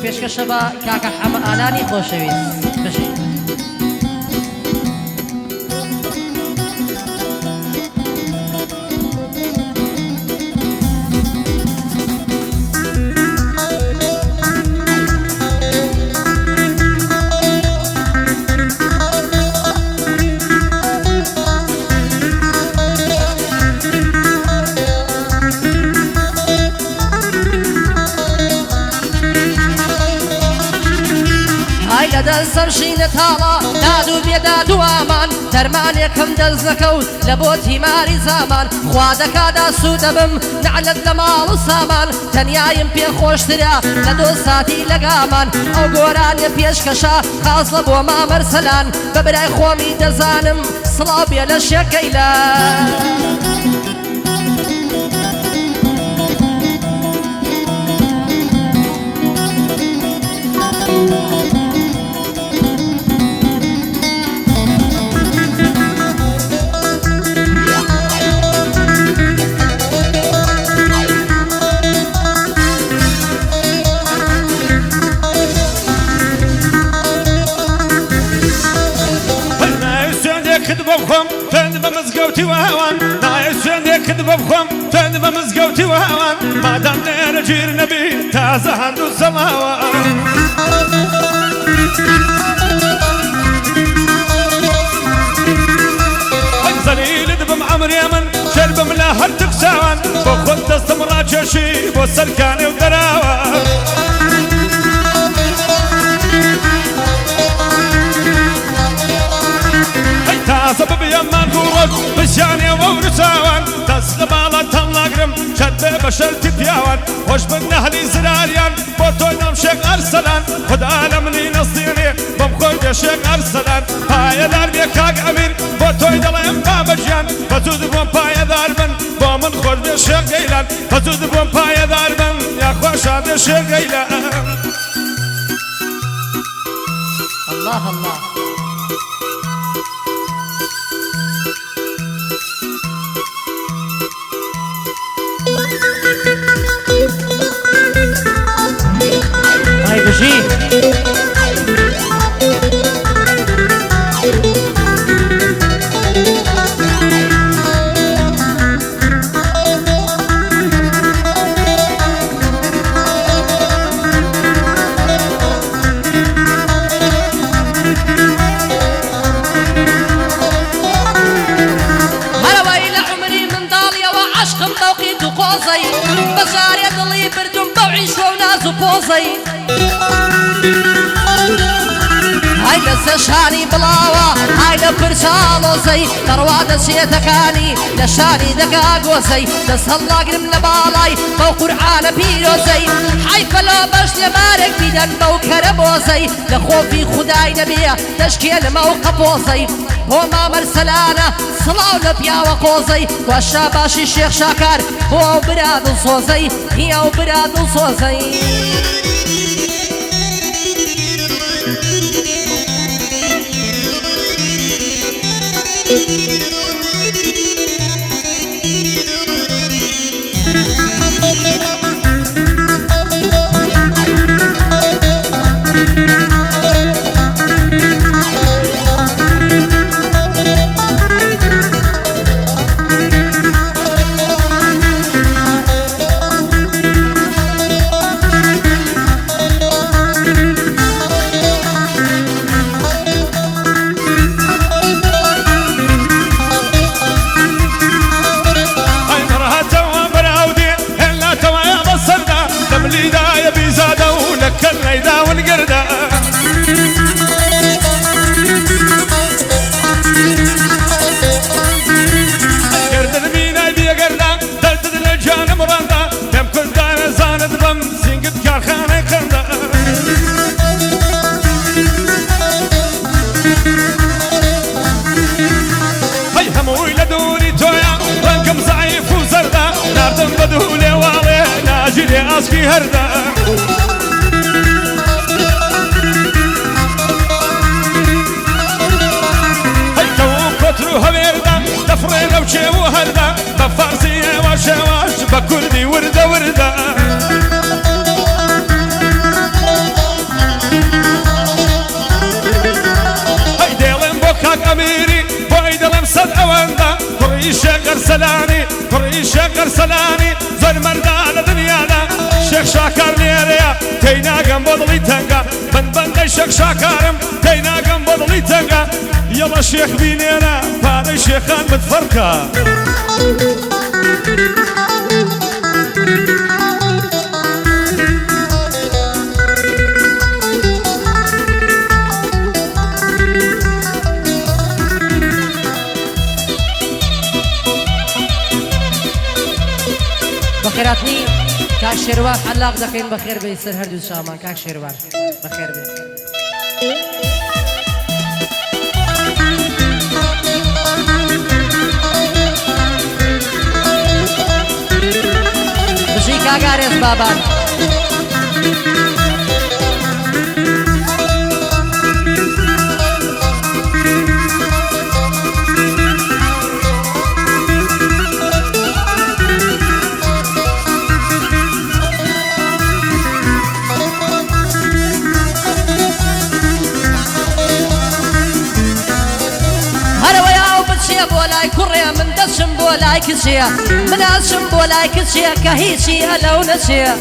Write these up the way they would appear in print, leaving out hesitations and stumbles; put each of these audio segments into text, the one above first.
پێشکەشە بە کاکە حەمە ئالانی خۆشەویست بەشی سەرشینە تاڵە داد و بێداد و ئامان دەرمانێکم دەست نەکەوت لە بۆ تیماری زامان خوا دەکادا سوودەبم نعلت لە ماڵ و سامان تەنیایم پێخۆشترە لە دۆ ساتی لەگامان ئەو گۆرانیە پێشکەشە خازڵە بۆ مامەرسەلان بە برای خۆمی دەزانم سڵاو بێ لە شێکەیلا بخوم تند بمزگوتی و هوان نایسوندی کد بخوم تند بمزگوتی و هوان مادام نیر جیر نبی تازه هندو سماوان زلیل دبم عمری من شربم لا هر تقساوان بخود دستم را چشی بو سرکانی و دراوان سبب يمان قوت بشاني وورساوان تسلم على تنلاقرم شد بشرتي بياوان وش من اهلي زراريان بوتوي نام شيخ ارسلان خدا لمني نصيني بمخوي يا شيخ ارسلان هاي دار بيكاك امين بوتوي دلهم بابجيان فتود بوم باي داربن بومن خود يا شيخ قيلان فتود بوم باي داربن يا خوش هذا شيخ قيلان الله الله هاي بشي هروي لعمري من ضالية وعشق مطوقيت وقوزي بزار يضلي بردم بوعيش وناز وبوزي هاي لسشاني بلاوة هاي لبرشالو زي ترواد سيتكاني لشاني دقاق وزي تسهل قرم لبالاي بو قرآن بيرو زي حي فلا باش لمارك بيدن بو كربو زي لخوفي خداي نبيه تشكيل موقف وزي هو ما مرسلانة صلاو لبيا وقوزي والشاباشي الشيخ شاكر هو براد صوزي هي وبراد صوزي أسكي هردا هاي تو كترو هبيردا تفرينا وشي وهردا بفارسية وشواش بكردي وردة وردة كريشة قرسلاني كريشة قرسلاني زر مردان دنيانا شيخ شاكر ليريا تينا قنبضلي تنقا بن شيخ شاكرم تينا قنبضلي تنقا يلا شيخ بينينا فاري شيخان متفركا بخيراتني كاك شيروان حلاق دقين بخير بيسر هردو شامان كاك شيروان بخير بي بشي كاقاريس بابان بولاي كوريا من دشم بولاي كشيا من أشم بولاي كشيا كهيشي ألو نشيا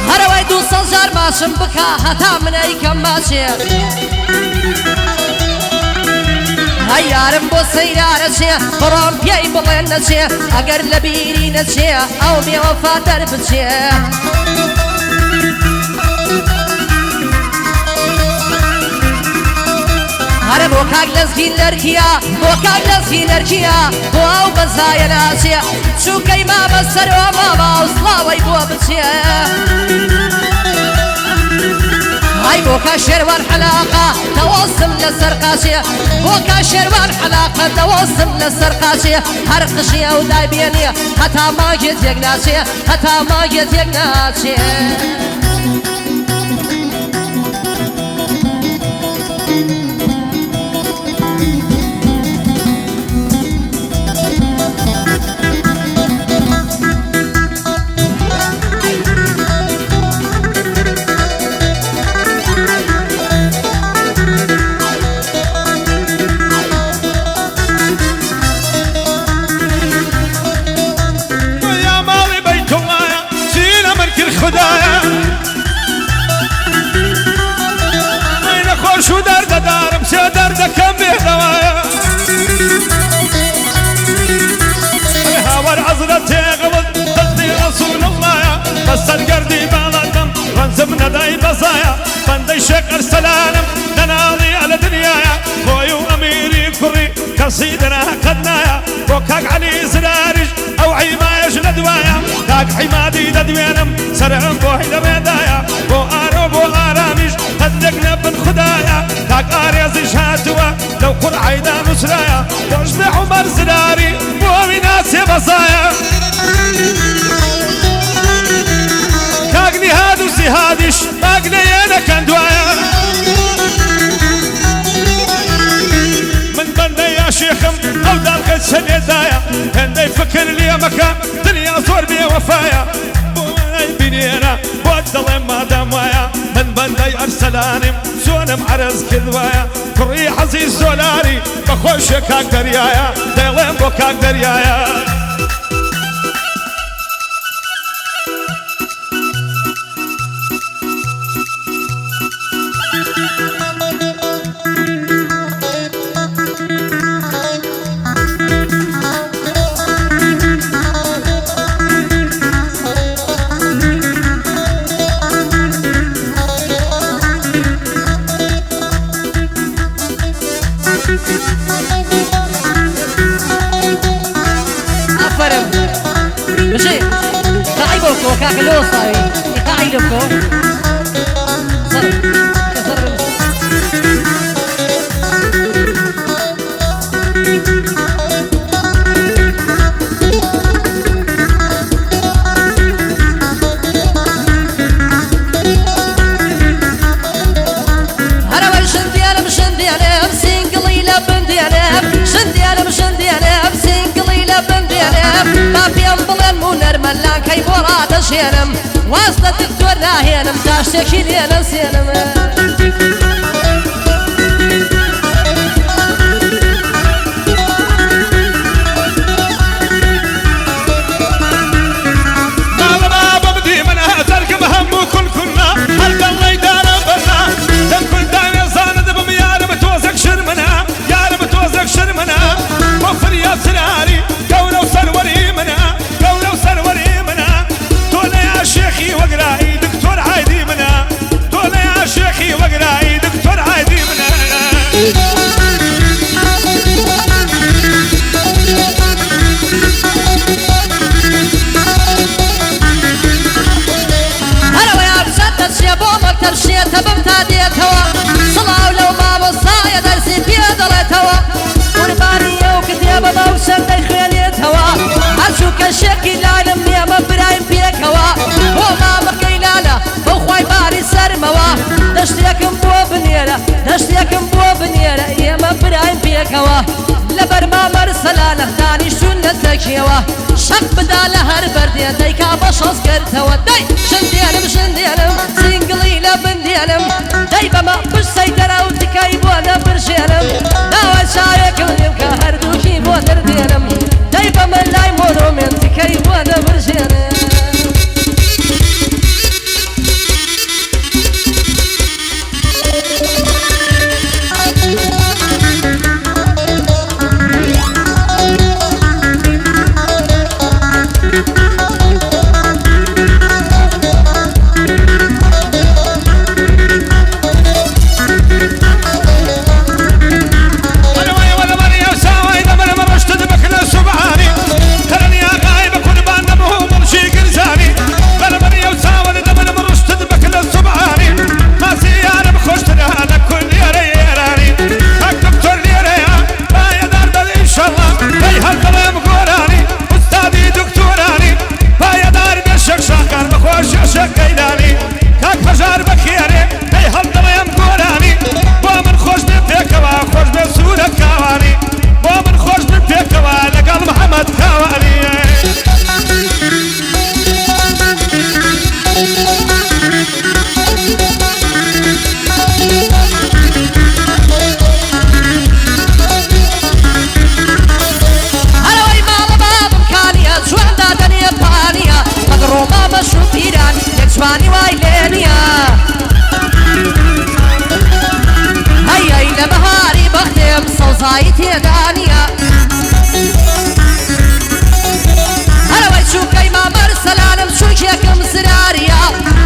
هروي دو صنجار ماشم بكا هتا من أي كم ماشيا هيارم بو سيارة شيا برام بياي بلين نشيا أقر لبيري نشيا أو بيا وفا درب شيا هر بوكاك لزكين لركيا بوكاك لزكين لركيا بواو بزايا ناسيا شو كيما بسر وما باوصلاوي بوا بسيا هاي بوكا شيروان حلاقة توصم للسرقاسية بوكا شيروان حلاقة توصم للسرقاسية هرقشية ودايبينية حتى ما جيت يقناسية حتى ما جيت يقناسية شو درد دارم سي درد كم بهدوايا هاور عزرتي قبل تصدي رسول الله يا بس القردي بالدم رنزمنا داي بزايا بندي شكر سلالم دنالي على دنيايا خويو اميري كري كسيدنا قدنايا وكاك علي زرارج او عيمايش لدوايا كاك حمادي ددوينم سرعم بوحي دميدايا بو ارو بو اراميش قدقنا بن خدايا كاك اريزش هاتوا لو قرعيدا نسرايا وجد عمر زراري بو ناسي بصايا كاقني هادو سيهادش باقني انا كان دوايا من بندي يا شيخم او دالك سنيدايا هندي فكر لي مكان دنيا صور بي وفايا بوي بنينا بودل ما دموايا من بندي ارسلاني سونم عرز كذوايا كري عزيز زولاري بخوش كاك دريايا ديلين بو كاك دريايا أفرم بشي قاعي بوكو كاك الوصاوي قاعي لوكو صرف هروي شنديانم شنديانم سينقلي لبنديانم شنديانم شنديانم سينقلي لبنديانم بابي أمبلن مونر ملان كي بورا دشينم واسطة دكتور ناهينم داشتكي لينا سينم دەڕواتەوە دەی شندێنم شندێنم سینگڵی لە بندێنم دەی بەمە پشت دەرە و تکای بۆ نەبرژێنم داوە چاوێکم لێم کە هەردووکی بۆ دەردێنم دەی بەمە لای مۆنۆمێن تکای بۆ نەبرژێنم جوانی وای لێنیە هەیەی لە بەهاری بەختێم سەوزایی تێدانیە هەرەوەی چووکەی مامەر سەلانم چووکێکم زراریە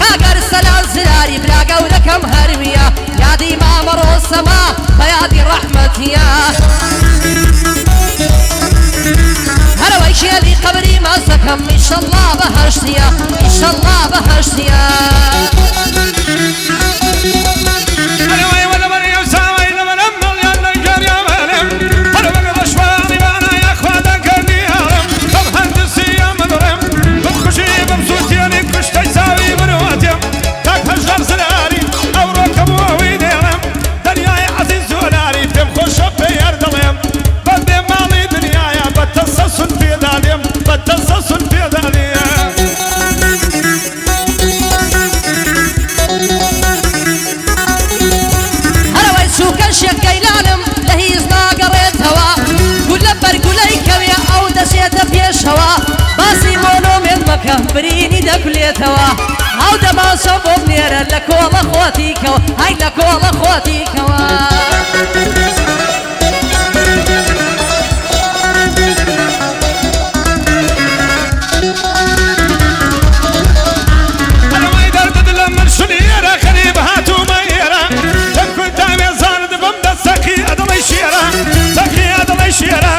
کاگەر سەلان زراری برا گەورەکەم هەرویە یادی مامەڕۆ سەما بە یادی ڕەحمەتیە هەرەوەی شێلی قەبری مەزەکەم ئیشەڵڵا بەهەشتیە ئیشەڵڵا بەهەشتیە باسی مۆنۆمێن مەکە برینی دەکولێتەوە هەو دەماسە بۆ بنێرە لە کۆڵە خۆتیکەوە هەی لە کۆڵە خۆتیکەوە هەروەی دەردت لە من شولێرە خەریب هاتوومە ئێرە لەم کوردامێ زانت بەم دە سەقی ئەدڵی شێرە سەقی ئەدڵی شێرە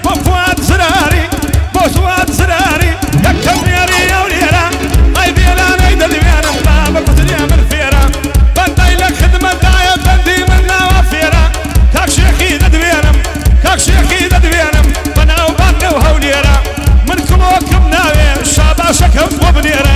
بۆ فواد زراری بۆ سواد زراری یەکەم نێری ئەو لێرە ئەی بێلانەی دەدوێنم با بە کوترێ من فێرە بەندەی لە خدمەتدایە بەندی من ناوە فێرە کاک شێخی دەدوێنم بەناو بەندە و هەولێرە من کڵۆکم ناوێ شاباشەکەم بۆ بنێرە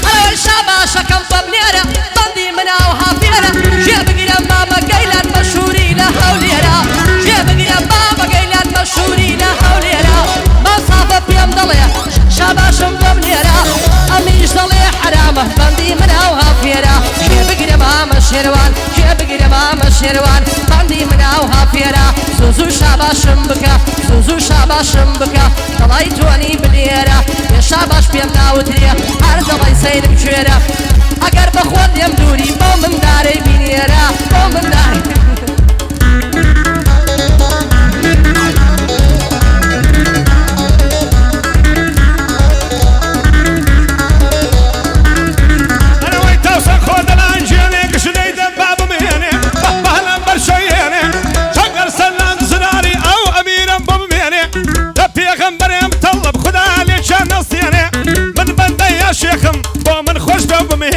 ئەوەی شاباشەکەم بۆ بنێرە بەندی مناو هافێرە ژێ بگیرە مامە گەیلان مەشهوری لە هەولێرە ژێ بگیرە مامە گەیلان مەشهوری لە هەولێرە مەسافە پێم دەڵێ شاباشم بۆ بنێرە ئەمیش دەڵێ حرامە بەندی مناو هافێرە ژێ بگیرە مامە شێروان ژێ بگیرە مامە شێروان بەندی مناو هافێرە زوو شاباشم بکە زوو شاباشم بکە دەڵی تۆنی بنێرە پێ شاباش پێم ناوترێ هەر دەڵی سەیرم کوێرە ئەگەر بەخۆت لێم دووری بۆ من دارەی بینێرە بۆ من دارەی هەروەی تاوسە خۆ دەلانجێنێ گشتەی دەم با بمێنێ بەهەلەم بەرشەیێنێ چەگەر سەلان زراری ئەو ئەمیرم بۆ بمێنێ لە پێغەمبەرێم تەڵب خودا لێکیان نەستێنێ من بەندەی یا شێخم بۆ من خۆش بێ بمێنێ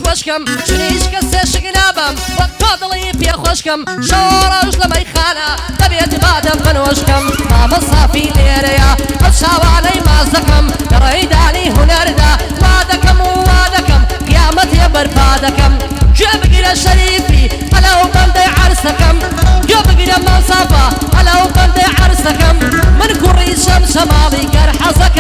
وشكم شنيش كسيش قنابم وقتضلي في خوشكم شورج لميخانة تبيت بادم من وشكم ما مصافي ليريا أبشاو علي مازكم يريداني هنردا وادكم وادكم قيامتي برفادكم جاب قيل شريفي ألو بندي عرسكم جاب قيل منصفة ألو بندي عرسكم من كوري شمالي كرحزك